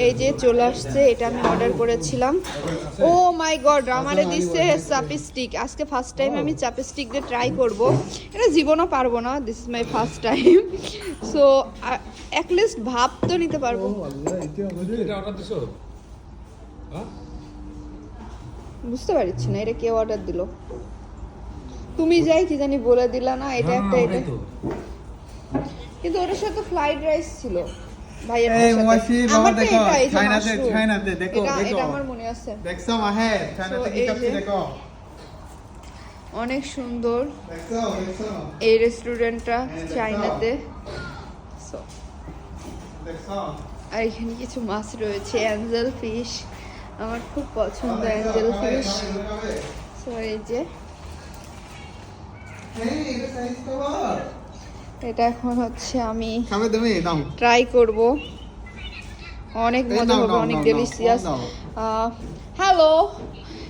এই যে চলে আসছে, এটা আমি অর্ডার করেছিলাম। ও মাই গড, আমারে দিচ্ছে চাপস্টিক। আজকে ফার্স্ট টাইম আমি চাপস্টিক দিয়ে ট্রাই করব। এটা জীবনও পারবো না, this is my first time. So at least ভাব তো নিতে পারবো। বুঝতে পারছি না এটা কে অর্ডার দিল। তুমি যাই কি জানি বলে দিলা না, এটা একটা এটা। কিন্তু ওটার সাথে ফ্রাইড রাইস ছিল ভাইয়া। এই মশি বাবা দেখো, চায়নাতে দেখো এটা আমার মনে আছে। দেখছো মাহে চায়নাতে কি করছে দেখো। অনেক সুন্দর দেখছো এই রেস্টুরেন্টটা চায়নাতে। সো দেখছো। আর এখানে কিছু মাছ রয়েছে, অ্যাঞ্জেল ফিশ। আমার খুব পছন্দ অ্যাঞ্জেল ফিশ। সো এই যে এটা এখন হচ্ছে আমি খাবে তুমি দাও, ট্রাই করব। অনেক মজা হবে, অনেক ডেলিশিয়াস। হ্যালো।